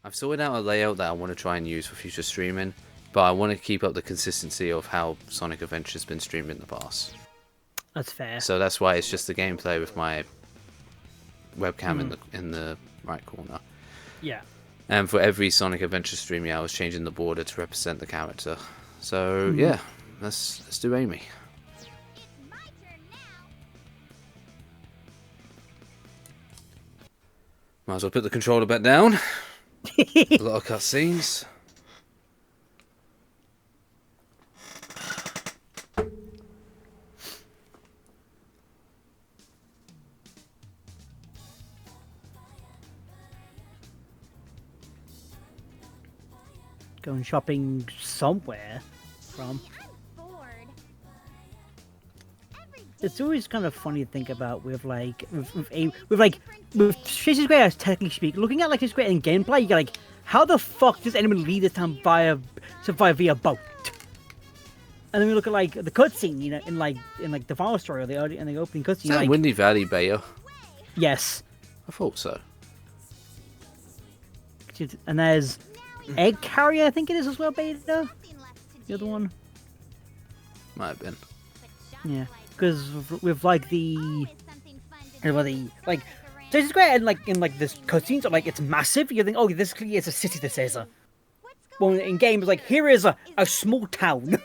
I've sorted out a layout that I want to try and use for future streaming, but I want to keep up the consistency of how Sonic Adventure's been streamed in the past. That's fair. So that's why it's just the gameplay with my webcam in the right corner. Yeah. And for every Sonic Adventure stream, I was changing the border to represent the character. So yeah, let's do Amy. Might as well put the controller back down. A lot of cutscenes. Going shopping somewhere from. It's always kind of funny to think about with Chasing Square, technically speaking, looking at like Chasing Square in gameplay, you're like, how the fuck does anyone leave this town survive via boat? And then we look at like the cutscene, you know, in the final story or the opening cutscene. Is that Windy Valley Bayer? Yes. I thought so. And there's Egg Carrier, I think it is as well, Beta. The other one. Might have been. Yeah, because with like the Chasing Square and in this cutscenes, like it's massive. You think, oh, this clearly is a city. This is a. Well, in game, it's like here is a small town.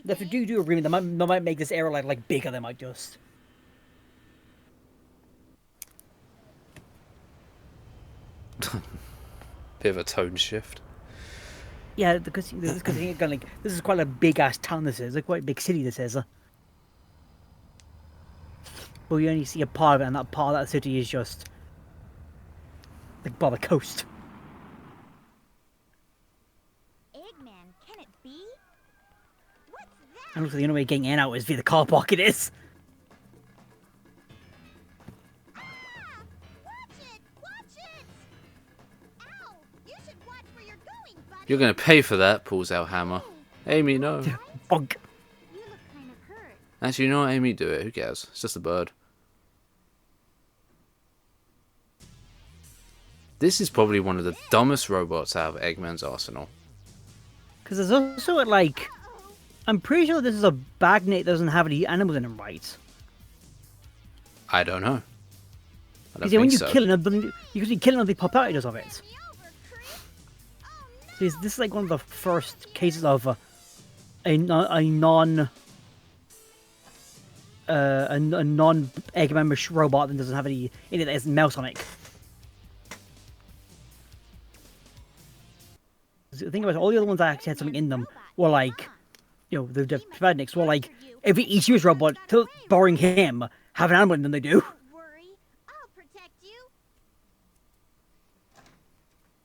If they do a remake, they might make this area like bigger. They might just. Bit of a tone shift. Yeah, because this is quite a big ass town. This is a quite big city. This is. But you only see a part of it, and that part of that city is just like by the coast. Eggman, can it be? What's that? And also the only way of getting in and out is via the car park. It is. Ah! Watch it! Watch it! Ow! You should watch where you're going, buddy. You're gonna pay for that, pulls out hammer. Amy, no. Bonk. You look kind of hurt. Actually, you know what, Amy, do it. Who cares? It's just a bird. This is probably one of the dumbest robots out of Eggman's arsenal. Because there's also like, I'm pretty sure this is a bagnet that doesn't have any animals in it, right? I don't know. I don't Because when think you so. kill another, you can kill another, they pop out of it. So this is like one of the first cases of a non Eggman robot that doesn't have any in it that isn't Melsonic. The thing about it, all the other ones that actually had something in them were like, you know, the Fedniks were like, every each US robot, barring him, have an animal in them. They do. Don't worry. I'll protect you.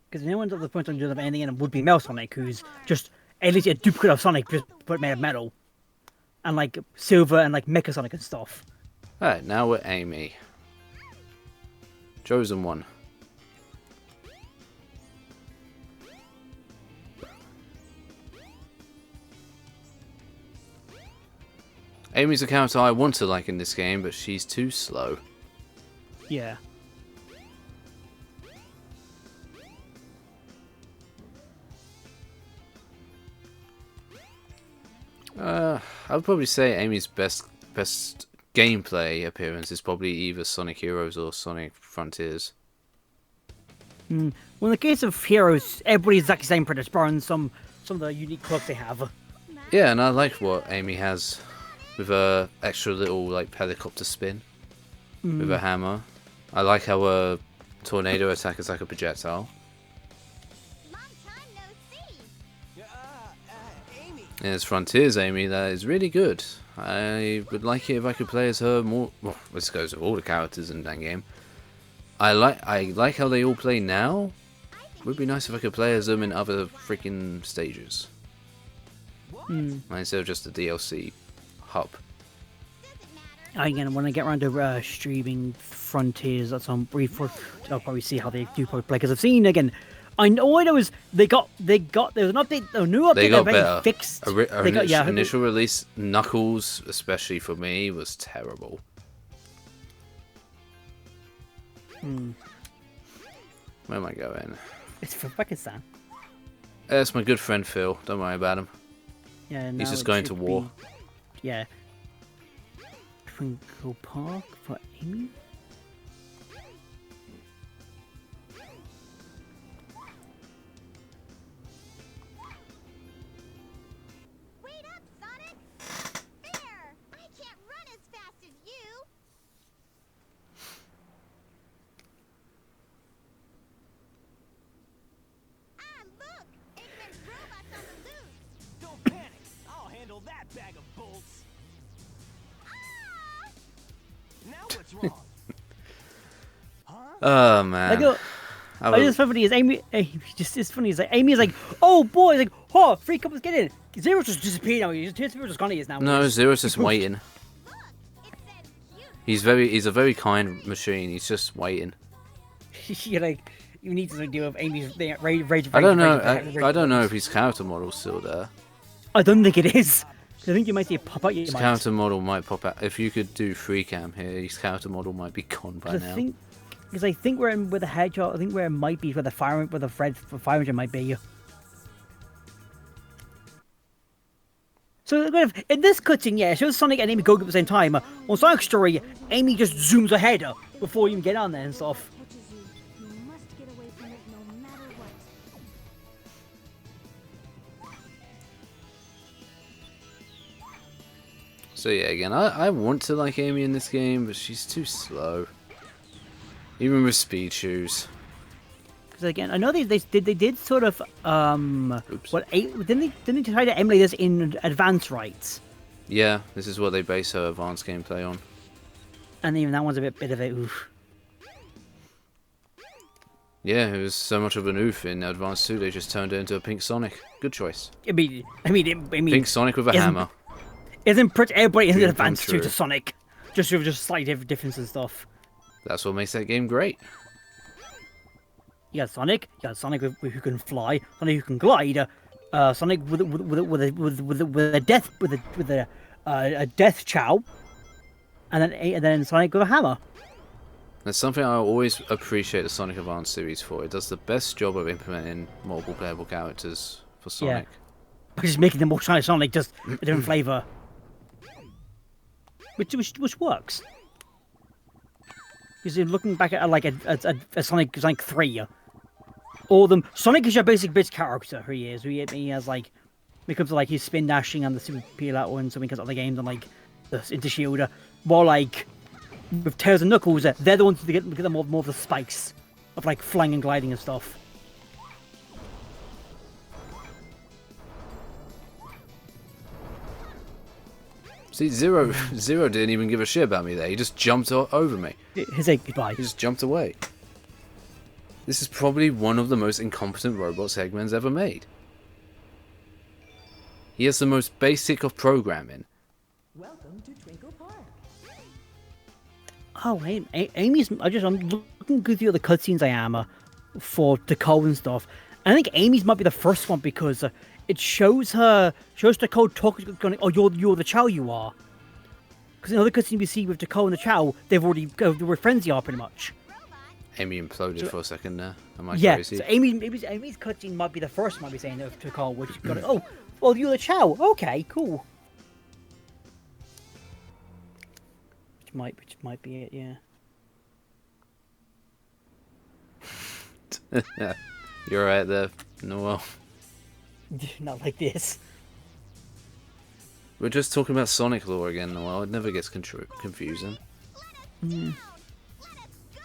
Because no one's at the point on doing anything in him would be Melsonic, who's just at least a duplicate of Sonic, just but made of metal, and like Silver and like Mecha Sonic and stuff. Alright, now we're Amy. Chosen one. Amy's a character I want to like in this game, but she's too slow. Yeah. I would probably say Amy's best gameplay appearance is probably either Sonic Heroes or Sonic Frontiers. Well, in the case of Heroes, everybody's exactly the same pretty much, barring some of the unique quirks they have. Yeah, and I like what Amy has with her extra little like helicopter spin with her hammer. I like how her tornado attack is like a projectile. Long time no see. Amy. And as Frontiers Amy, that is really good. I would like it if I could play as her more. Well, this goes with all the characters in that game. I like how they all play now. It would be nice if I could play as them in other freaking stages. Instead of just the DLC hub. Again, when I get around to streaming Frontiers, that's on brief. I'll probably see how they do probably play. Because I've seen again. I know is they got there was an update, a new update. They got that better. Fixed. Initial release Knuckles, especially for me, was terrible. Where am I going? It's from Pakistan. That's my good friend Phil. Don't worry about him. Yeah, He's now just it going to should war. be- Yeah. Twinkle Park for Amy? Wait up, Sonic! There! I can't run as fast as you! Ah, look! Eggman's robot's on the loose! Don't panic. I'll handle that bag of bolts. Ah! Now what's wrong? Oh man. I go. I I was- just funny is Amy. Just it's funny. Is like Amy's like, oh boy, it's like, oh, free couples get in. Zero just disappeared now. Zero just gone. He is now. No, Zero's just waiting. Look! It says cute! He's a very kind machine. He's just waiting. You're like, you need to deal with Amy's rage. I don't know. I don't know if his character model's still there. I don't think it is. I think you might see it pop out. His character model might pop out. If you could do free cam here, his character model might be gone by now. Because I think we're in with the hedgehog. I think where it might be where the fire, where the fire engine might be. So in this cutscene, yeah, it shows Sonic and Amy go at the same time. On Sonic's story, Amy just zooms ahead before you even get on there and stuff. Touches you. You must get away from it no matter what. So yeah, again, I want to like Amy in this game, but she's too slow. Even with speed shoes. Because again, I know they did sort of Oops. didn't they try to emulate this in advanced rights? Yeah, this is what they base her advanced gameplay on. And even that one's a bit of a oof. Yeah, it was so much of an oof in Advanced 2, they just turned it into a pink Sonic. Good choice. I mean, Pink Sonic with a isn't- hammer. isn't pretty everybody in Dream advanced come to true. Sonic, just with just slight difference and stuff. That's what makes that game great. You got Sonic who can fly, Sonic who can glide, Sonic with a death chow, and then Sonic with a hammer. That's something I always appreciate the Sonic Advance series for. It does the best job of implementing multiple playable characters for Sonic. By just making them more shiny Sonic, just a different flavor, which works. Because you're looking back at like a Sonic 3, all of them. Sonic is your basic bitch character. Who he is. He has like, when it comes to like his spin dashing and the super peel out ones, and when it comes to other games and like the Into Shielder, more like with Tails and Knuckles, they're the ones to get them more of the spikes of like flying and gliding and stuff. See, Zero didn't even give a shit about me there. He just jumped over me. His egg goodbye. He just jumped away. This is probably one of the most incompetent robots Eggman's ever made. He has the most basic of programming. Welcome to Twinkle Park. Oh, Amy's. I'm looking good through the cutscenes I am for Nicole and stuff. I think Amy's might be the first one because it shows Nicole talking, going, "Oh, you're the Chow, you are." Because in other cutscenes we see with Nicole and the Chow, they were friends, you are pretty much. Amy imploded for a second there. Am I Yeah. crazy? So Amy's cutscene might be the first one. Might be saying to Nicole, which got it. Oh, well, you're the Chow. Okay, cool. Which might be it. Yeah. You're right there, Noel. Not like this. We're just talking about Sonic lore again, Noel. It never gets confusing. Let us go!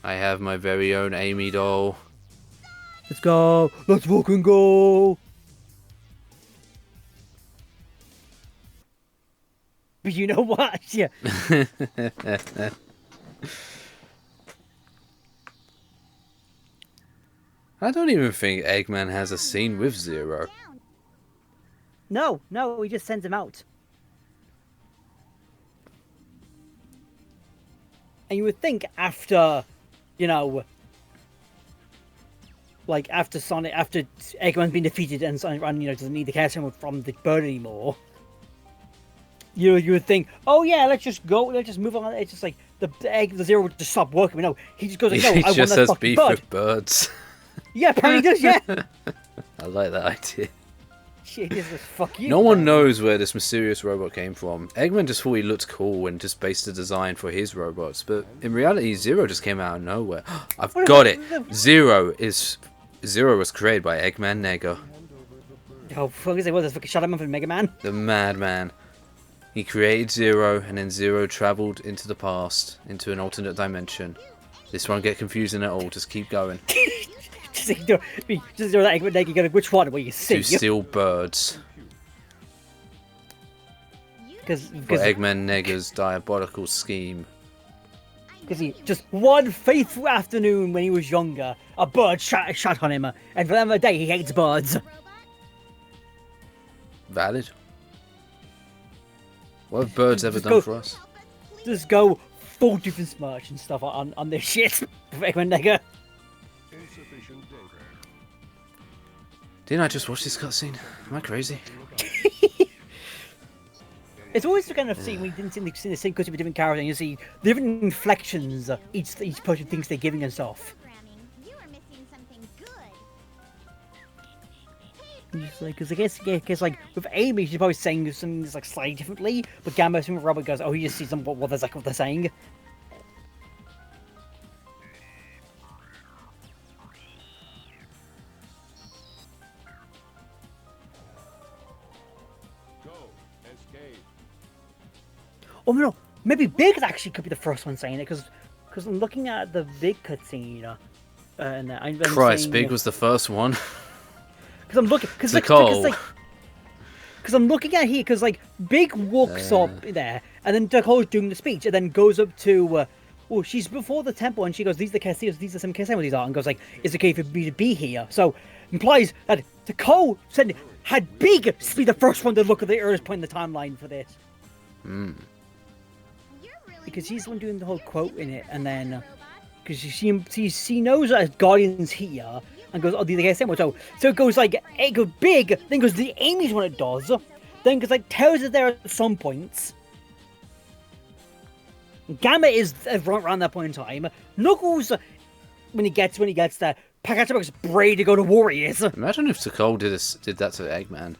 I have my very own Amy doll. Let's go. Let's fucking go. But you know what? Yeah. I don't even think Eggman has a scene with Zero. No, he just sends him out. And you would think after, like after Eggman's been defeated and Sonic doesn't need the Chaos Emerald from the bird anymore, you would think, oh yeah, let's just go, let's just move on. It's just like the Zero would just stop working. No, he just goes like, no, He I want just that has fucking beef bird. with birds. Yeah, apparently he does. Yeah. I like that idea. Shit, he just goes, fuck you. No one apparently. knows where this mysterious robot came from. Eggman just thought he looked cool and just based the design for his robots, but in reality, Zero just came out of nowhere. I've got it. Zero was created by Eggman Nega, Oh fuck is it? What this fucking Shadow Man from Mega Man? the madman. He created Zero, and then Zero travelled into the past, into an alternate dimension. This won't get confusing at all. Just keep going. Just ignore that Eggman Nega. You go, which one? Well, you see. To steal birds. Because For Eggman Nega's diabolical scheme. he just one faithful afternoon when he was younger, a bird shot on him, and for the day he hates birds. Valid. What have birds ever Just done go- for us? Just go full different smirch and stuff on this shit. With Eggman Nega. Didn't I just watch this cutscene? Am I crazy? It's always the kind of scene we didn't see the same cutscene with different characters, and you see different inflections each person thinks they're giving us off. Programming. You are missing something good. Just like, because I guess like with Amy, she's probably saying something like slightly differently, but Gamma, with Robert goes, oh, he just sees them what they're saying. Oh no, maybe Big actually could be the first one saying it, because I'm looking at the Big cutscene, and I'm Christ, saying, Big was the first one. because I'm looking, because Nicole. I'm looking at here, because like Big walks up there, and then Nicole's doing the speech, and then goes up to, well, she's before the temple, and she goes, these are the casinos, these are some casinos these are, and goes like, it's okay for me to be here. So implies that Nicole said had Big be the first one to look at the earliest point in the timeline for this. You're really Because she's the one doing the whole quote in it, and then because she knows that Guardian's here, and goes, oh, the same one. So it goes like it goes Big, then goes the Amy's one it does, then goes like tells us there at some points. Gamma is around that point in time. Knuckles, when he gets there, Pikachu Bray to go to Warriors. That Imagine if Nicole did that to Eggman.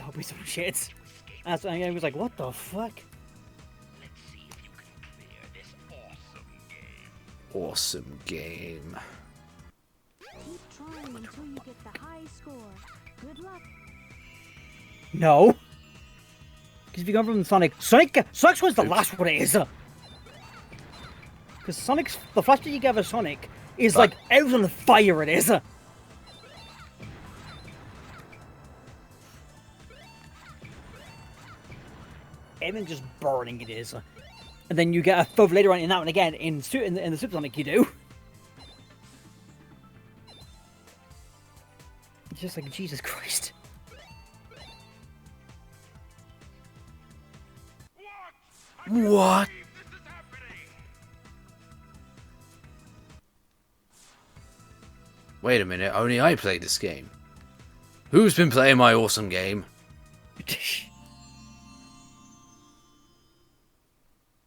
would be some shit. And I was like, what the fuck? Awesome game. keep trying until you get the high score. Good luck. No. Because if you go from Sonic's one's the last one it is. Because the flash that you give a Sonic is But- like out on the fire it is. Even just burning it is. And then you get a fove later on in that one again, in the Super Sonic you do. It's just like, Jesus Christ. What? Wait a minute, only I played this game. Who's been playing my awesome game?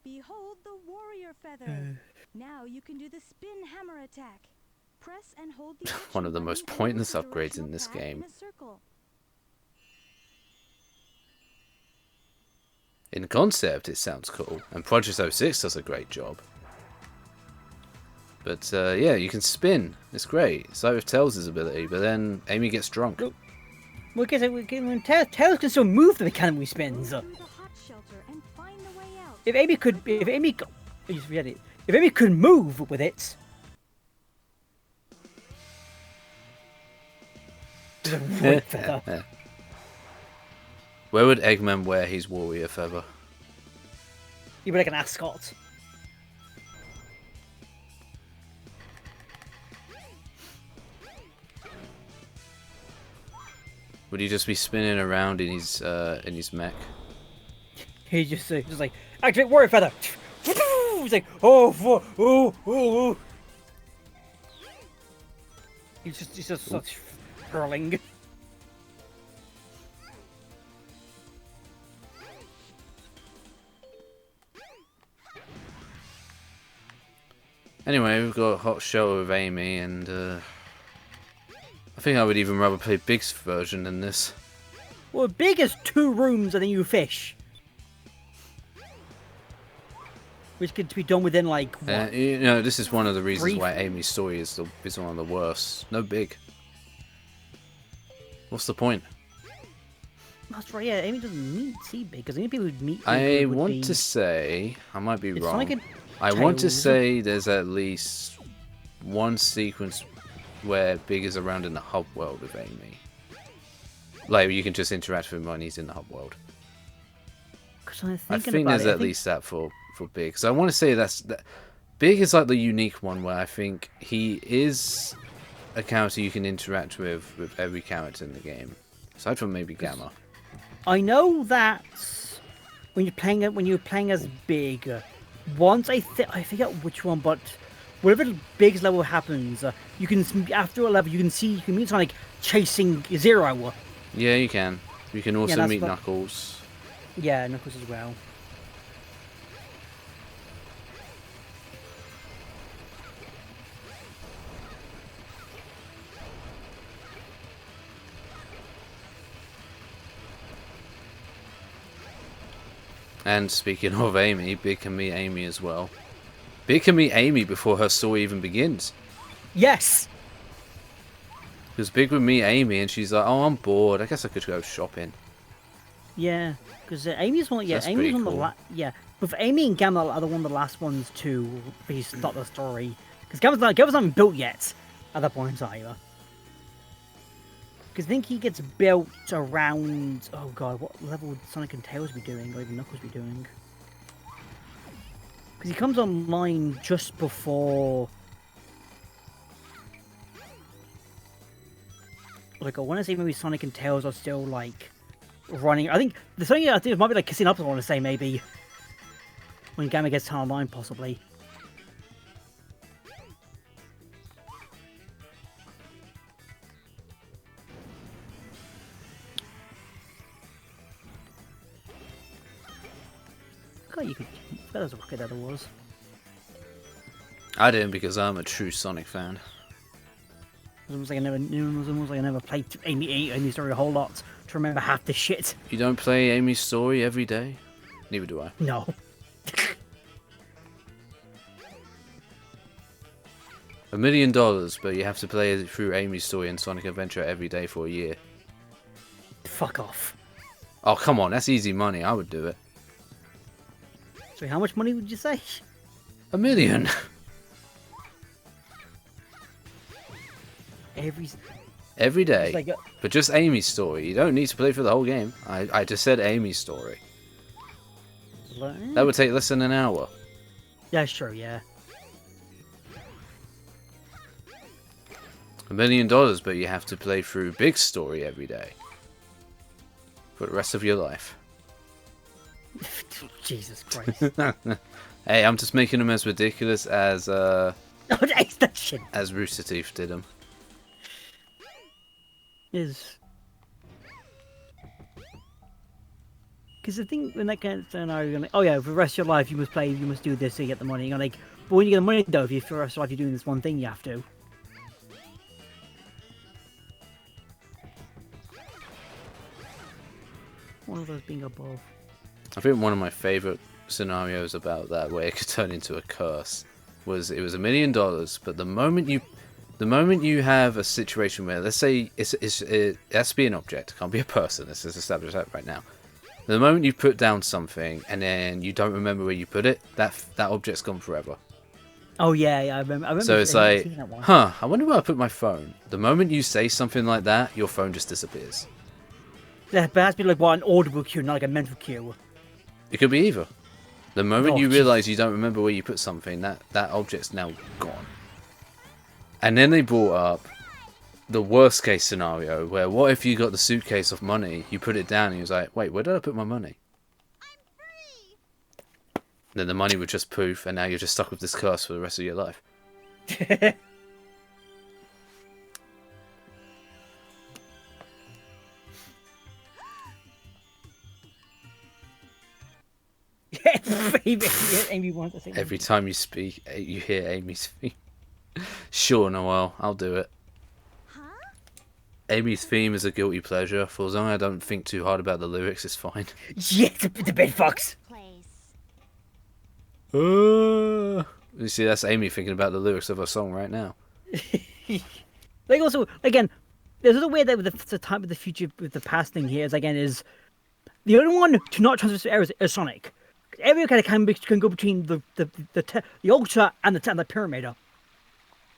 Behold the warrior feather. Now you can do the spin hammer attack. Press and hold the One of the action most button pointless over the upgrades in directional this pad game. in a circle. In concept, it sounds cool, and Project 06 does a great job. But yeah, you can spin. It's great. It's like with Tails' ability, but then Amy gets drunk. Well, when Tails can still move the mechanical spins. Go through the hot shelter and find the way out. If Amy could move with it. There's a warrior feather. Where would Eggman wear his warrior feather? You'd be like an ascot. Would he just be spinning around in his mech? He's just like, activate warrior feather. He's like, oh. He's just such hurling. Anyway, we've got a hot show of Amy, and I think I would even rather play Big's version than this. Well, big as 2 rooms and then you fish. Which could be done within like what? You know, this is one of the reasons 3 why Amy's story is one of the worst. No Big. What's the point? That's right. Yeah, Amy doesn't see big because any people who'd meet. I Big would want be... to say, I might be It's wrong. Sonic and I want to Tails. say there's at least one sequence where Big is around in the hub world with Amy. Like, you can just interact with him when he's in the hub world. I think there's at least that for Big. So I want to say that Big is like the unique one where I think he is a character you can interact with every character in the game. Aside from maybe Gamma. I know that when you're playing as Big, once I forget which one, but whenever Big's level happens, you can after a level you can meet Sonic chasing Zero. Yeah, you can. You can also that's meet what- Knuckles. Yeah, Knuckles as well. And speaking of Amy, Big can meet Amy as well. Big can meet Amy before her story even begins. Yes. Because Big would meet Amy and she's like, oh, I'm bored. I guess I could go shopping. Yeah, because Amy's one. Yeah, That's Amy's pretty one of the cool. yeah. But Amy and Gamma are the one of the last ones to really start the story. Because Gamma's not even built yet at that point either. Because I think he gets built around. Oh god, what level would Sonic and Tails be doing, or even Knuckles be doing? Because he comes online just before. Like I want to say maybe Sonic and Tails are still like running. I think the Sonic I think it might be like kissing up. I want to say maybe when Gamma gets online, possibly. God, you could. That was a rocket that it was. I didn't because I'm a true Sonic fan. It was almost like I never played Amy Story a whole lot to remember half the shit. You don't play Amy's story every day? Neither do I. No. $1 million, but you have to play it through Amy's story and Sonic Adventure every day for a year. Fuck off. Oh, come on, that's easy money. I would do it. So how much money would you say? $1 million. Every day. It's like a- But just Amy's story. You don't need to play for the whole game. I just said Amy's story. That would take less than an hour. Yeah, sure, yeah. $1 million, but you have to play through Big's story every day. For the rest of your life. Jesus Christ. Hey, I'm just making them as ridiculous as Oh, that's that shit. as Rooster Teeth did them. Is because the thing when that kind of scenario, you're like, oh yeah, for the rest of your life you must do this to get the money. You're like, but when you get the money though, if you for the rest of your life you're doing this one thing, you have to. One of those being above. I think one of my favourite scenarios about that, where it could turn into a curse, was it was $1 million, but the moment you have a situation where, let's say, it has to be an object, it can't be a person, let's just establish that right now. The moment you put down something and then you don't remember where you put it, that object's gone forever. Oh yeah, I remember. So it's seeing like, that one. huh, I wonder where I put my phone. The moment you say something like that, your phone just disappears. Yeah, but it has to be like what, an audible cue, not like a mental cue. It could be either. The moment Oh, you jeez. realise you don't remember where you put something, that object's now gone. And then they brought up the worst case scenario, where what if you got the suitcase of money, you put it down and you was like, wait, where did I put my money? Then the money would just poof, and now you're just stuck with this curse for the rest of your life. Amy wants to say Every time you speak, you hear Amy speak. Sure, Noel, I'll do it. Huh? Amy's theme is a guilty pleasure. For as long as I don't think too hard about the lyrics, it's fine. Yeah, the bed fox. Place. You see, that's Amy thinking about the lyrics of her song right now. Like also, again, there's another way that with the time with the future with the past thing here is again is the only one to not transfer eras is Sonic. Every kind of can go between the Ultra and the Pyramid.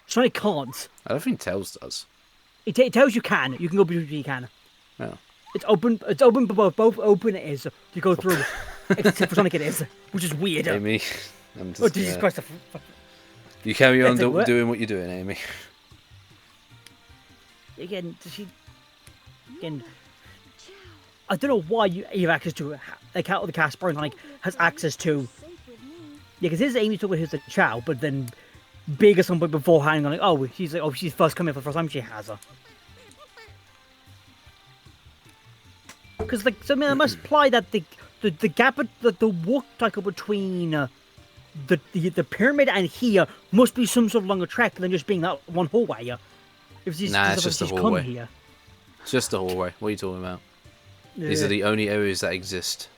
Sonic can't. I don't think Tails does. It tells you can. You can go between. You can. Oh. It's open. It's open. But both open it is to go through. Except for Sonic, it is, which is weird. Amy, I'm just. Oh Jesus Christ! You carry on That's like, what? doing what you're doing, Amy. Again, again. I don't know why you have access to it. Like how the cast Sonic has access to. Safe with me. Yeah, because his Amy took with his Chow, but then Big at some point beforehand, like, oh, she's first coming for the first time she has her. Because like, so I mean, I must imply that the gap, the walk cycle between the pyramid and here must be some sort of longer trek than just being that one hallway. If she's, Nah, it's just a she's come hallway. here. It's just the hallway. What are you talking about? These Yeah. are the only areas that exist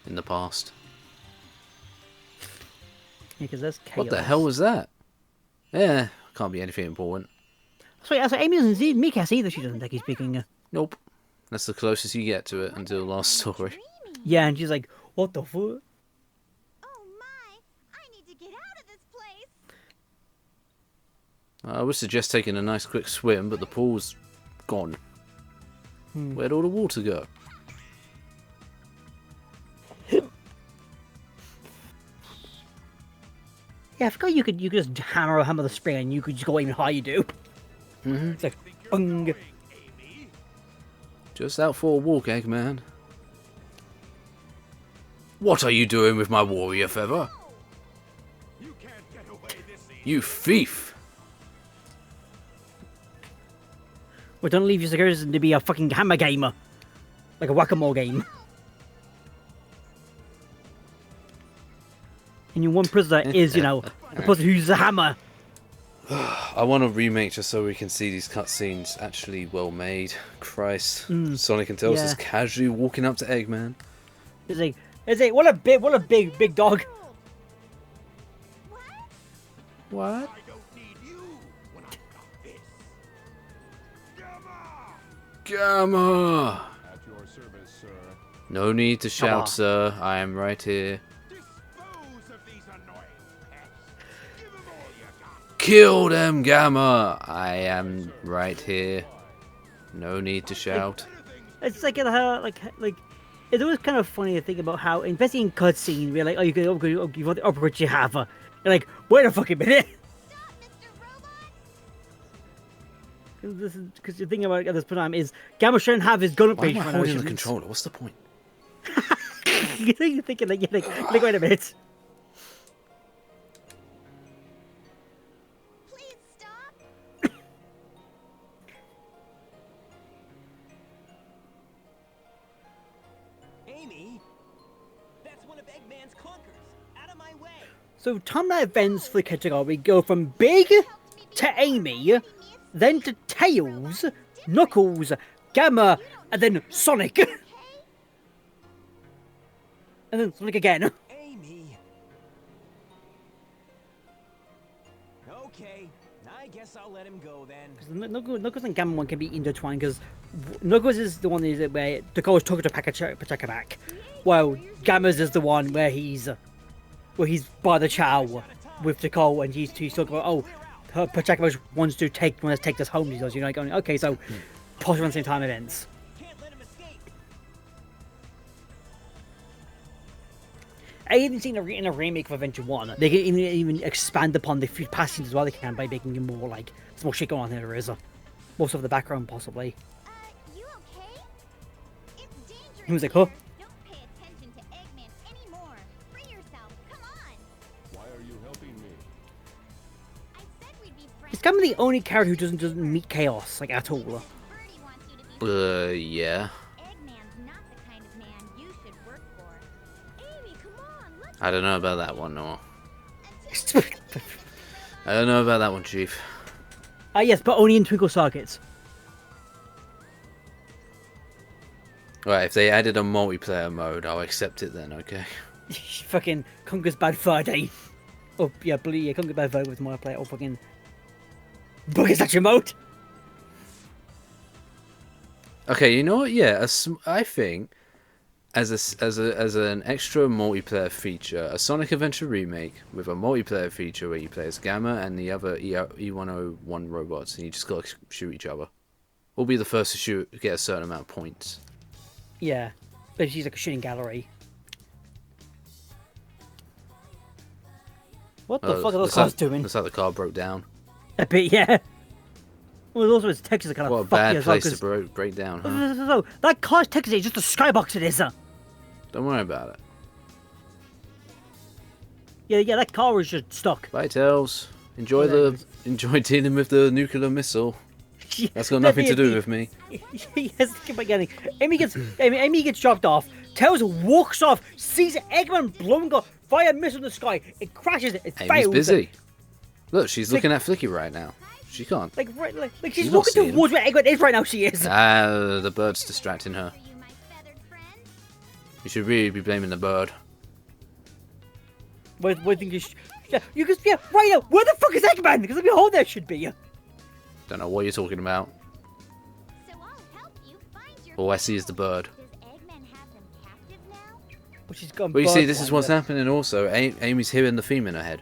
in the past. Yeah, because there's chaos. What the hell was that? Yeah, can't be anything important. So Amy doesn't see me. Can't see that she doesn't think he's speaking. Nope. That's the closest you get to it until the last story. Dreaming. Yeah, and she's like, what the fuck? Oh my! I need to get out of this place. I would suggest taking a nice quick swim, but the pool's gone. Where'd all the water go? Yeah, I forgot you could just hammer the spring and you could just go even higher. You do. Mm-hmm. It's like, bung. Just out for a walk, Eggman. What are you doing with my warrior feather? You can't get away this easy. You thief! Well, don't leave your securities to be a fucking hammer gamer, like a whack-a-mole game. And your one prisoner is, you know, the person who uses a hammer. I want a remake just so we can see these cutscenes actually well made. Christ. Sonic and Tails Yeah. just casually walking up to Eggman. It's like, what a big dog. What? I don't need you when I've got this. Gamma! Gamma! At your service, sir. No need to shout, Gamma. sir. I am right here. Dispose of these annoying pests. Give them all you got. Kill them, Gamma! I am right here. No need to shout. It's like it's always kind of funny to think about how, especially in cutscenes, we're like, oh, you want the upgrade you have. You're like, wait a fucking minute. Stop, Mr. Robot. Because the thing about this time is Gamma shouldn't have his gun Why upgrade am I for holding the emotions. controller? What's the point? You're thinking like, wait a minute. Please stop. Amy? That's one of Eggman's clunkers. Out of my way. So timeline events for the category we go from Big to Amy, then to Tails, Knuckles, Gamma, and then Sonic. And then Sonic again. Amy. Okay, I guess I'll let him go then. Knuckles and Gamma one can be intertwined because Knuckles is the one where the goal is talking to Pachaka back, while Gamma's is the one where he's by the Chow with Nicole and he's talking about, oh, Pachaka wants to take this home. He goes, you know, going, okay, so possibly on the same time events. Can't let him escape. I even seen in a remake of Adventure 1, they can even expand upon the past scenes as well. They can by making it more like there's more shit going on there is. Most of the background possibly. You okay? It's dangerous. He was like, huh? Don't pay attention to Eggman anymore. Free yourself. Come on. Why are you helping me? I said we'd be friends. He's kind of the only character who doesn't meet chaos like at all. Birdie wants you to be. Yeah. Eggman's not the kind of man you should work for. Amy, come on. I don't know about that one, no. I don't know about that one, Chief. Yes, but only in Twinkle Circuits. Right, if they added a multiplayer mode, I'll accept it then, okay? Fucking Conker's Bad Fur Day. Oh, yeah, Conker's Bad Fur with multiplayer. Oh, fucking... Bugger Action Mode! Okay, you know what? Yeah, I think as an extra multiplayer feature, a Sonic Adventure remake with a multiplayer feature where you play as Gamma and the other E101 robots, and you just gotta shoot each other. We'll be the first to get a certain amount of points. Yeah. But she's like a shooting gallery. What the fuck are those cars doing? Looks like the car broke down. A bit, yeah. Well, also its textures are kind What of a fucky bad as well, place 'cause- to break down, huh? No, that car's texture is just a skybox it is. Don't worry about it. Yeah, that car is just stuck. Bye, Tails. Enjoy dealing with the nuclear missile. That's got nothing to do with me. Yes, keep on getting. Amy gets dropped off. Tails walks off, sees Eggman blowing up via missile in the sky. It crashes. It Amy's fails. busy. Look, she's Like- looking at Flicky right now. She can't. Like she's She's not walking seeing towards where Eggman is right now. She is. The bird's distracting her. Are you my feathered friend? You should really be blaming the bird. What do you think? Yeah, right now. Where the fuck is Eggman? Because let me hold that should be. Don't know what you're talking about. So I'll help you find your All I see is the bird. Does Eggman have them captive now? Which is gone. Well, you see, this is what's happening also. Amy's hearing the theme in her head.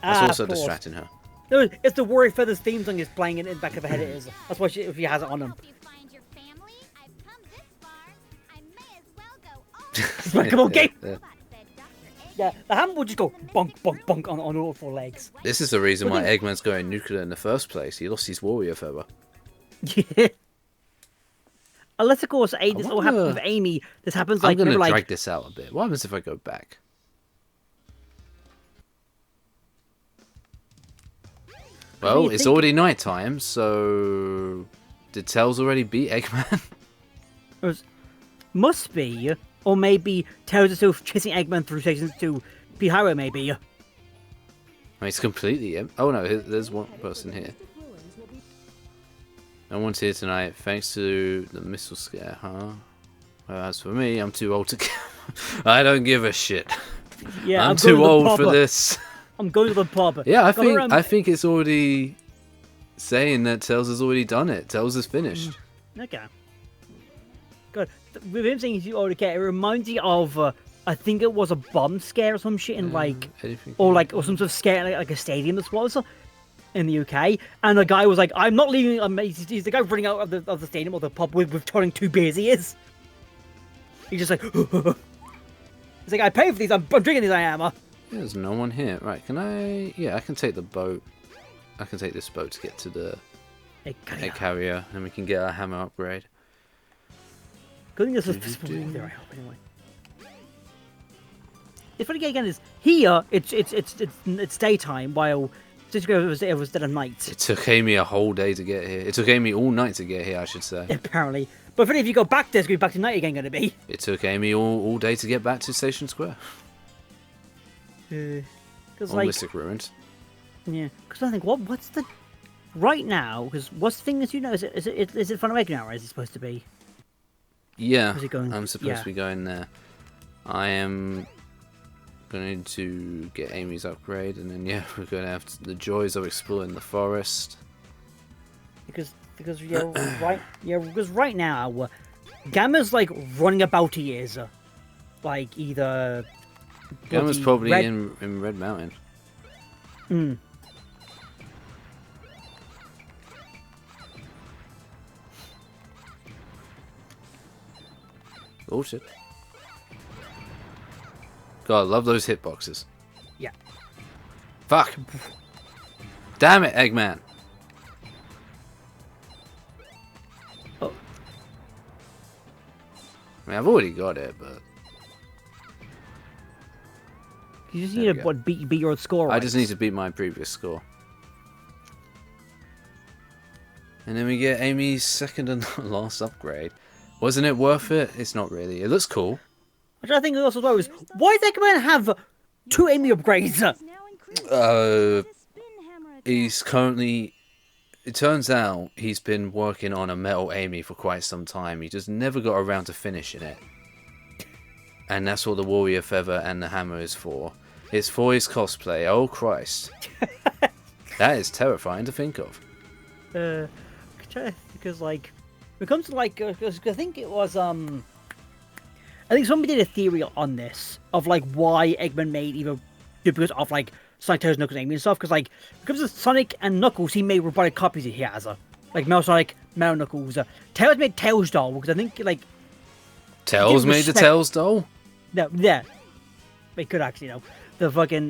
That's also distracting her. No, it's the Warrior Feathers theme song is playing in the back of her head. It is. That's why she has it on him. Help you find your family? I've come this far. I may as well go all It's like, come on, game. Yeah. Robot, said Dr. Eggman. Yeah, the hammer will just go bonk, bonk, bonk on all four legs. This is the reason why But Eggman's going nuclear in the first place. He lost his warrior feather. Yeah. Unless, of course, this all happens wonder- with Amy. This happens I'm like, going to remember, drag like, this out a bit. What happens if I go back? Well, you it's think- already night time, so... Did Tails already beat Eggman? must be, or maybe Tails is still chasing Eggman through sections to Piharo, maybe. I mean, it's completely empty. Oh no, there's one person here. No one's here tonight, thanks to the missile scare, huh? Well, as for me, I'm too old to... I don't give a shit. Yeah, I'm going too to the old pub. for this. I'm going to the pub. Yeah, Got I think it's already saying that Tails has already done it. Tails is finished. Okay. God, with him saying he's already okay, it reminds me of, I think it was a bomb scare or some shit in like, Anything? or some sort of scare like a stadium this was in the UK, and the guy was like, "I'm not leaving." He's the guy running out of the stadium or the pub with turning 2 beers. He is. He's just like, he's like, "I pay for these. I'm drinking these. I am." There's no one here. Right, can I... Yeah, I can take the boat. I can take this boat to get to the egg carrier, and we can get our hammer upgrade. Good thing this is there. I hope anyway. The funny thing again is here. It's daytime while it was dead of night. It took Amy a whole day to get here. It took Amy all night to get here, I should say. Apparently, but funny if you go back there, it's going to be back to night again. Going to be. It took Amy all day to get back to Station Square. Because On like, Mystic Ruins. yeah. Because I think what's the right now? Because what's the thing that you know? Is it Fun of Egg now? Or is it supposed to be? Yeah, Is it going- I'm supposed yeah. to be going there. I am going to get Amy's upgrade, and then yeah, we're going to have the joys of exploring the forest. Because right now, Gamma's like running about he is, like either. Gamma's bloody probably red- in Red Mountain. Mm. Oh shit. God, I love those hitboxes. Yeah. Fuck! Damn it, Eggman! Oh. I mean, I've already got it, but You just There need we to go. beat your score. I just need to beat my previous score. And then we get Amy's second and last upgrade. Wasn't it worth it? It's not really. It looks cool. Which I think also as well is, why does Eggman have 2 Amy upgrades? He's currently. It turns out he's been working on a metal Amy for quite some time. He just never got around to finishing it. And that's what the warrior feather and the hammer is for. It's for his cosplay. Oh Christ. That is terrifying to think of. Because like, when it comes to like, cause I think it was I think somebody did a theory on this of like why Eggman made either duplicates of like Sonic, Tails, Knuckles, Amy and stuff. Because like, because of Sonic and Knuckles, he made robotic copies of he has like Metal Sonic, Metal Knuckles. Tails made Tails doll because I think like Tails made the Tails doll. No, yeah, they could actually, the fucking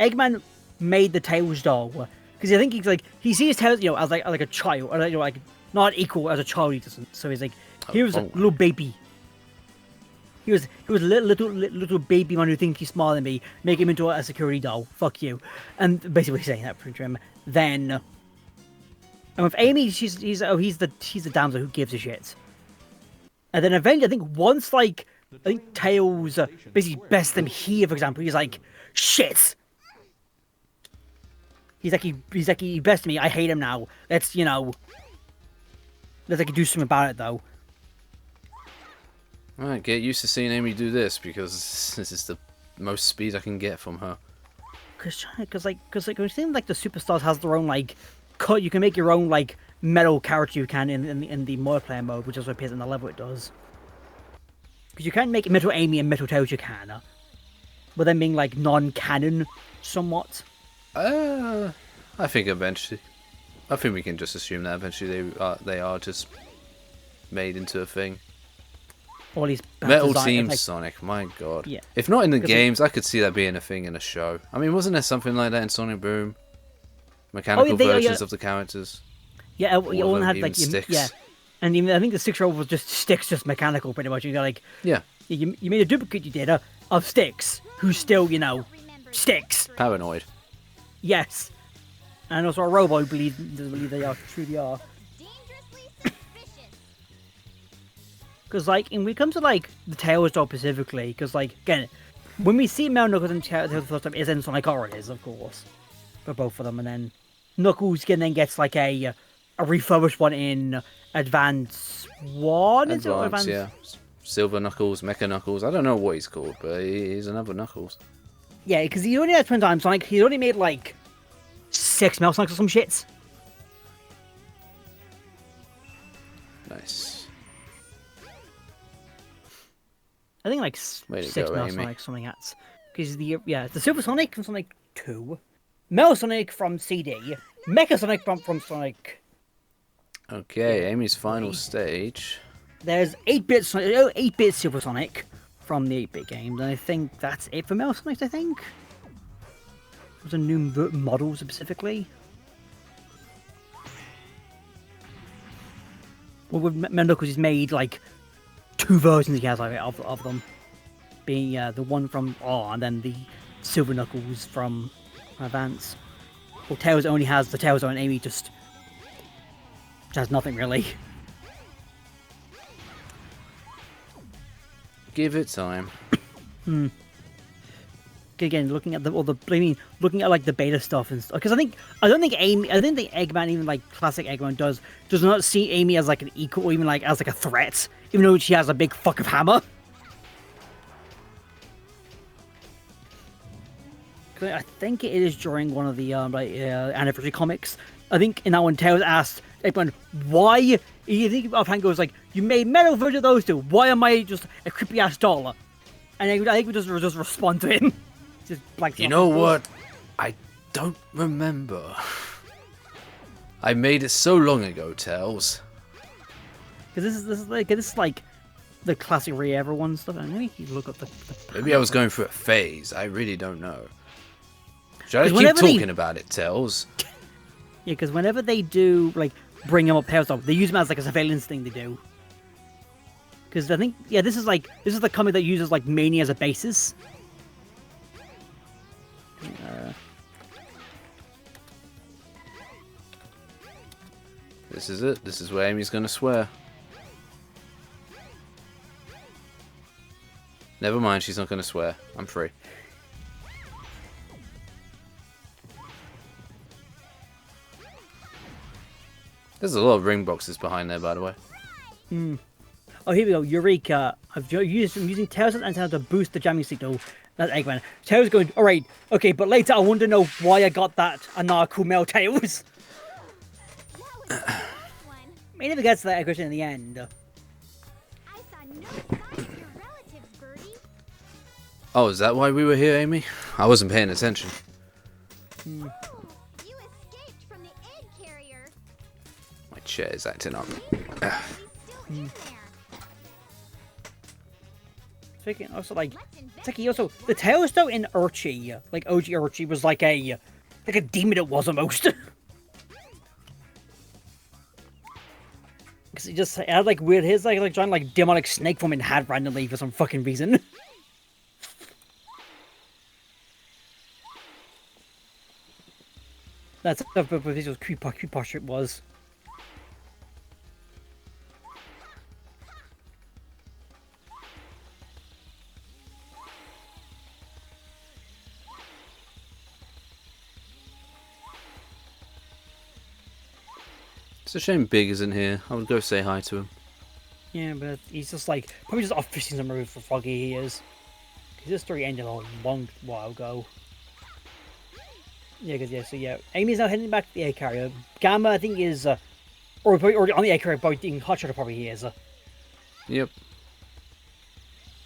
Eggman made the Tails doll because I think he's like he sees Tails, as like a child, or like not equal as a child. He doesn't. So he's like, he was a little baby. He was a little baby man who thinks he's smaller than me. Make him into a security doll. Fuck you. And basically saying that for him. Then, and with Amy, he's the damsel who gives a shit. And then eventually, I think once like. I think Tails basically bests them here, for example. He's like, shit! He's like, he bested me, I hate him now. Let's like do something about it, though. Alright, get used to seeing Amy do this, because this is the most speed I can get from her. Because it seems like the superstars has their own, like, cut. You can make your own, like, metal character you can in the multiplayer mode, which is what appears in the level it does. Because you can't make Metal Amy and Metal Tails, you can. But then being, like, non-canon, somewhat. I think eventually. I think we can just assume that eventually they are just made into a thing. Or at least Metal Team like, Sonic, my god. Yeah. If not in the games, I could see that being a thing in a show. I mean, wasn't there something like that in Sonic Boom? Mechanical versions of the characters? Yeah, you all had, like, sticks. Yeah. And even, I think the 6-year-old was just sticks, just mechanical, pretty much. You got like, yeah, you made a duplicate, you did, of sticks, who's still, sticks. Paranoid. Yes, and also a robot who believe they are truly are. Because like, when it comes to like the Tails doll specifically, because like again, when we see Mel Knuckles and Tails for the first time, is in Sonic Origins, of course, for both of them, and then Knuckles then gets like a refurbished one in Advance 1? Advance, yeah. Silver Knuckles, Mecha Knuckles. I don't know what he's called, but he's another Knuckles. Yeah, because he only had 20 times Sonic. He only made like 6 Metal Sonics or some shits. Nice. I think like 6 Metal Sonics, something else. Because the Super Sonic from Sonic 2, Metal Sonic from CD, Mecha Sonic from Sonic. Okay, Amy's final stage. There's 8-bit Super Sonic from the 8-bit games, and I think that's it for Metal Sonic, I think. There's a new model specifically. Well, with Knuckles, he's made like 2 versions he has of them. Being the one from and then the Silver Knuckles from Advance. Well, Tails only has the Tails and Amy just has nothing really. Give it time. Again, looking at looking at like the beta stuff and stuff, because I don't think Eggman, even like classic Eggman, does not see Amy as like an equal, or even like as like a threat, even though she has a big fuck of hammer. I think it is during one of the anniversary comics. I think in that one, Tails asked Eggman, why? You think offhand goes like, you made metal version of those two. Why am I just a creepy ass dollar? And I think we just respond to him. Just blank. You know what? I don't remember. I made it so long ago, Tails. Because this is like the classic Re-Ever one stuff. And maybe you look up the Maybe I was going through a phase. I really don't know. Should I keep talking about it, Tails? Yeah, because whenever they do like bring him up Tails, they use him as like a surveillance thing to do. Because I think this is the comic that uses like Mania as a basis. This is it. This is where Amy's gonna swear. Never mind, she's not going to swear. I'm free. There's a lot of ring boxes behind there, by the way. Oh, here we go. Eureka. I'm using Tails and antenna to boost the jamming signal. That's Eggman. Tails going, alright, okay, but later I want to know why I got that and not a cool male Tails. That was a nice one. He never gets to that question in the end. I saw no signs of your relatives, Birdie. Oh, is that why we were here, Amy? I wasn't paying attention. Oh, you escaped from the egg carrier. My chair is acting up. He's still in there. Speaking also like Let's it's like he also the Tails though in Archie, like OG Archie was like a demon it was almost. Because he just had like weird his like giant like demonic snake form in had randomly for some fucking reason. That's what this was creepy posture it was. It's a shame Big isn't here. I would go say hi to him. Yeah, but he's just like probably just off fishing some roof for Froggy he is. Because this story ended a long while ago. Yeah, so Amy's now heading back to the air carrier. Gamma, I think, is or on the air carrier, but in Hotshot probably he is Yep.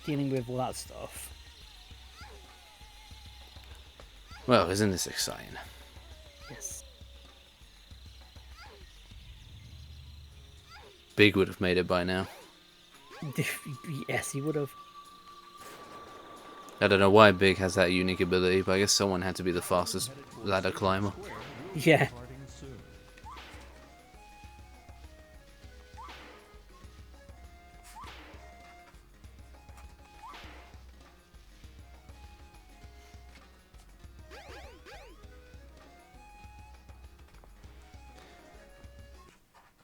dealing with all that stuff. Well, isn't this exciting? Yes. Big would have made it by now. Yes, he would have. I don't know why Big has that unique ability, but I guess someone had to be the fastest ladder climber. Yeah.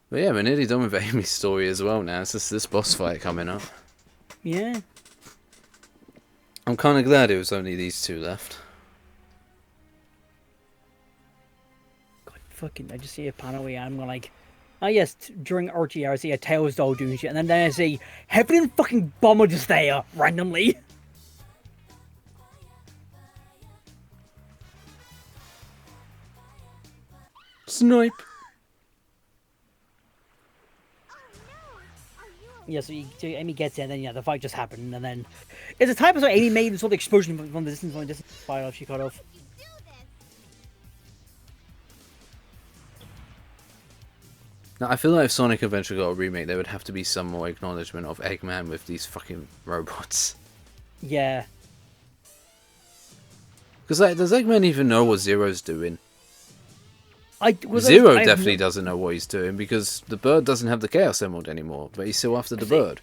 But yeah, we're nearly done with Amy's story as well now. It's just this boss fight coming up. Yeah. I'm kind of glad it was only these two left. God, fucking, I just see a panel where I'm like, oh yes, during RGR I see a Tails doll doing shit, and then I see Heaven and fucking Bomber just there, randomly. Snipe! Yeah, so Amy gets in, and then yeah, the fight just happened, and then it's a type of so Amy made this sort of explosion from the distance, fire off she cut off. You do this. Now, I feel like if Sonic Adventure got a remake, there would have to be some more acknowledgement of Eggman with these fucking robots. Yeah. Because like, does Eggman even know what Zero's doing? Zero Definitely doesn't know what he's doing because the bird doesn't have the Chaos Emerald anymore, but he's still after the bird.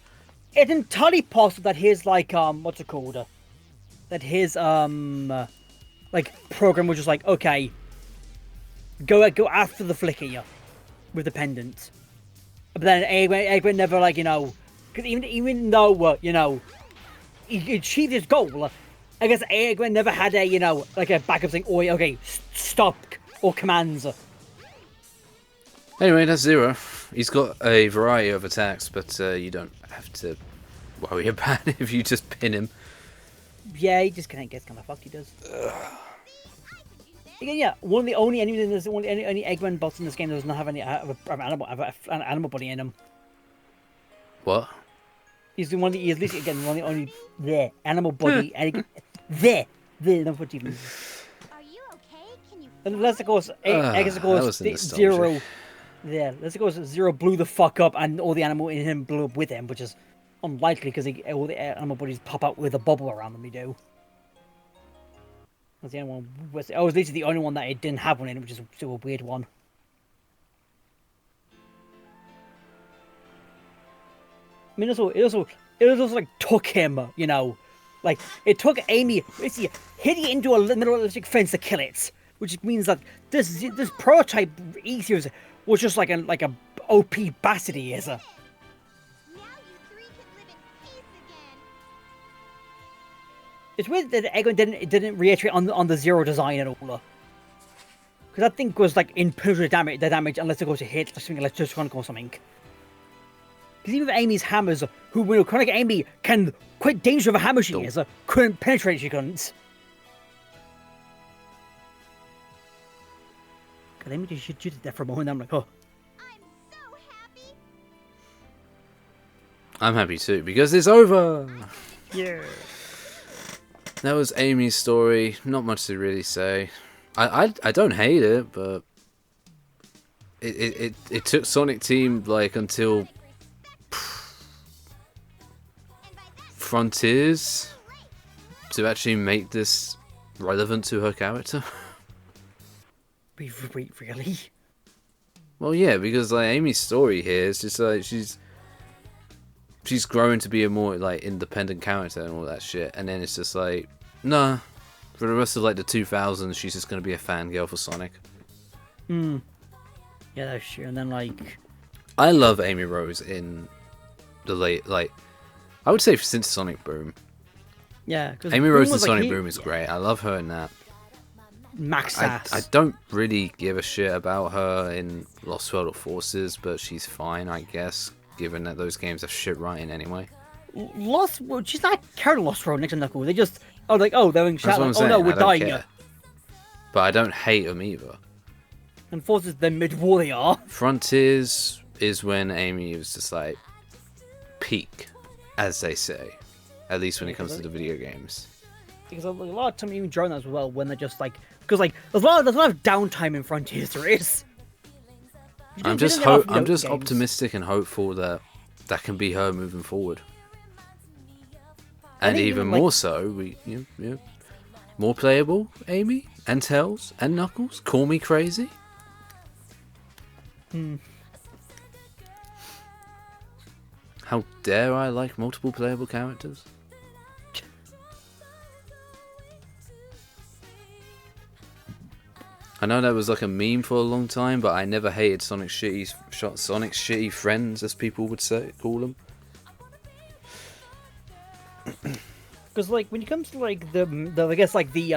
It's entirely possible that his like what's it called? That his like program was just like, okay, go after the flicker with the pendant. But then Eggman never like because even though he achieved his goal, I guess Eggman never had a like a backup saying, oh okay, stop or commands. Anyway, that's Zero. He's got a variety of attacks, but you don't have to worry about it if you just pin him. Yeah, he just kind of gets kind of fucked. He does. Again, yeah, one of the only enemies in this, only Eggman bots in this game that does not have any an animal body in him. What? He's the one. He's at least again one of the only animal body. The number two. Are you okay? Can you? Unless of course, that was the nostalgia. Zero. Yeah, unless of course Zero blew the fuck up and all the animal in him blew up with him, which is unlikely because all the animal bodies pop out with a bubble around them. They do. That's the only one. I was literally the only one that it didn't have one in it, which is still a weird one. I mean, it also like took him, like it took Amy basically hitting it into a middle electric fence to kill it, which means that this prototype Aether's was just like a OP bastard he is. Now you three can live in peace again. It's weird that Eggman didn't reiterate on the Zero design at all. Because that thing was like impervious to damage unless it goes to hit or something, electronic or something. Because even with Amy's hammers, who when chronic Amy can quite dangerous of a hammer she is, couldn't penetrate, she couldn't. God, Amy just shoot it there for a moment. I'm like, oh. I'm so happy. I'm happy too because it's over. Yeah. That was Amy's story. Not much to really say. I don't hate it, but it took Sonic Team like until Frontiers to actually make this relevant to her character. Wait, really? Well, yeah, because like Amy's story here is just like she's growing to be a more like independent character and all that shit, and then it's just like, nah, for the rest of like the 2000s, she's just gonna be a fangirl for Sonic. Yeah, that's true. And then like, I love Amy Rose in the late like, I would say since Sonic Boom. yeah, because Amy Rose in Sonic Boom is great. I love her in that. max I ass. don't really give a shit about her in Lost World of Forces, but she's fine, I guess, given that those games are shit writing anyway. Lost. Well, she's not carrying Lost Road next to Knuckles. They just they're in That's chat what I'm like, saying. oh no, we're I don't dying. care. But I don't hate them either. And Forces the mid-war they are. Frontiers is when Amy was just like peak, as they say, at least when it comes to the video games. Because a lot of time even during that as well, when they're just like, because like there's a lot of downtime in Frontiers. There is. I'm They just don't get off I'm just games. optimistic and hopeful that that can be her moving forward. And think even even, like- more so, more playable Amy and Tails and Knuckles. Call me crazy. How dare I like multiple playable characters? I know that was like a meme for a long time, but I never hated Sonic's shitty friends, as people would call them. Because like when it comes to like the I guess like the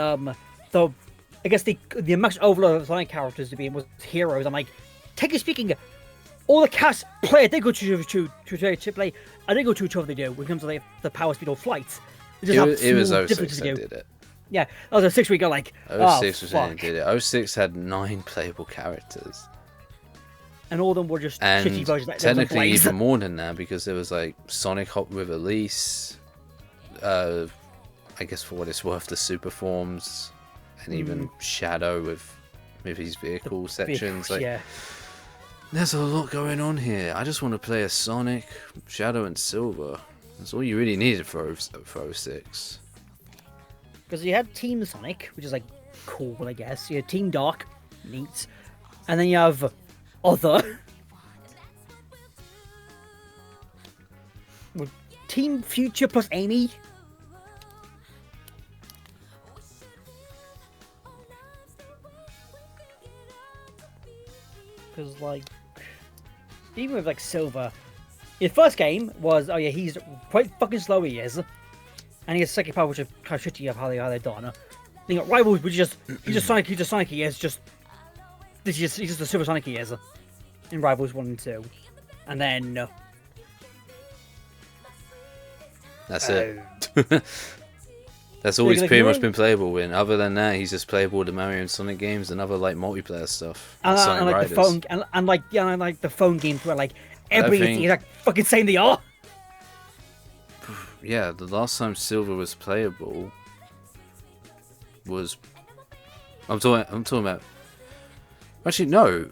max overload of Sonic characters to be was heroes. I'm like, technically speaking, all the cast play I did go to play. I did go to whichever they do when it comes to like, the power speed or flights. It was small 06 differences that to do. did it. Yeah, that was a 6 week. Like, oh, 06 was when fuck. it did it. 06 had 9 playable characters. And all of them were just And shitty versions. That technically even more than that, because there was like Sonic Hop with Elise, I guess for what it's worth, the Super Forms, and even Shadow with his vehicle sections. Like, yeah. there's a lot going on here. I just want to play a Sonic, Shadow, and Silver. That's all you really needed for 06. Because you had Team Sonic, which is like cool, I guess. You had Team Dark, neat. And then you have Other. With Team Future plus Amy. Because, like, even with, like, Silver, his first game was, oh yeah, he's quite fucking slow, he is. And he has second power, which is kind of shitty of how they're done. Then you got Rivals, which is just, he's just Sonic, he is just, he's just the Silver Sonic he is. In Rivals 1 and 2. And then, That's it. That's all he's like, pretty you're much in- been playable in. Other than that, he's just playable with the Mario and Sonic games and other like multiplayer stuff. and, Sonic like Riders. the phone, and like the phone games where like everybody think- is like fucking saying they are. Yeah, the last time Silver was playable was I'm talking about. Actually, no.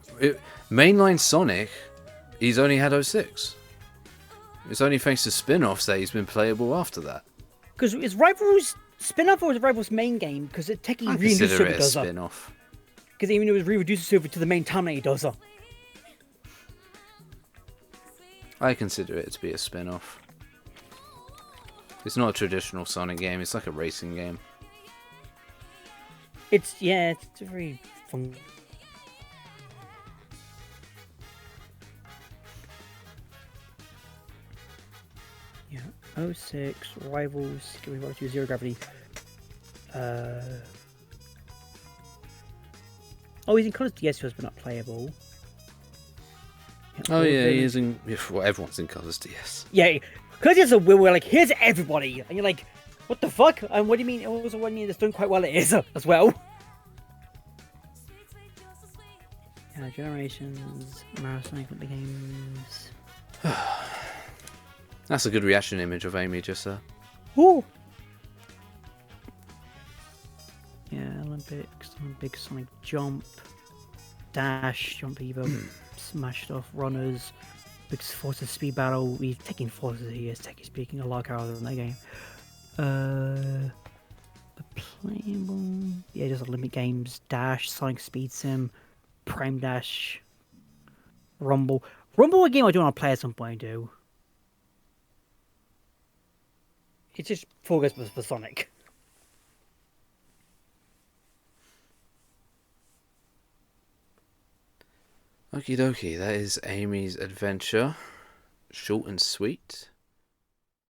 Mainline Sonic, he's only had 06. It's only thanks to spin-offs that he's been playable after that. Because is Rivals spin-off or is Rivals main game? Because it technically I reintroduced consider Silver it a does spin-off. because even it was reintroduced Silver to the main timeline he does I consider it to be a spin-off. It's not a traditional Sonic game. It's like a racing game. It's a very fun. Yeah, 06 Rivals. Can we go to Zero Gravity? Oh, he's in Colours DS, but not playable. Oh yeah, he is in. Well, everyone's in Colours DS. Yeah, because it's a will where like here's everybody, and you're like, what the fuck? And what do you mean? Also, when you're doing quite well, it is as well. Yeah, Generations, Marathon the games. That's a good reaction image of Amy just there. Ooh. Yeah, Olympic Sonic Jump, Dash, Jump Evo, Smash Stuff, Runners, Big Forces Speed Battle. We've taken Forces here, technically speaking, a lot of characters in that game. The playable, yeah, just Olympic games, Dash, Sonic Speed Sim, Prime Dash, Rumble. Rumble, a game I do want to play at some point, too. It's just focus for Sonic. Okie dokie, that is Amy's adventure. Short and sweet.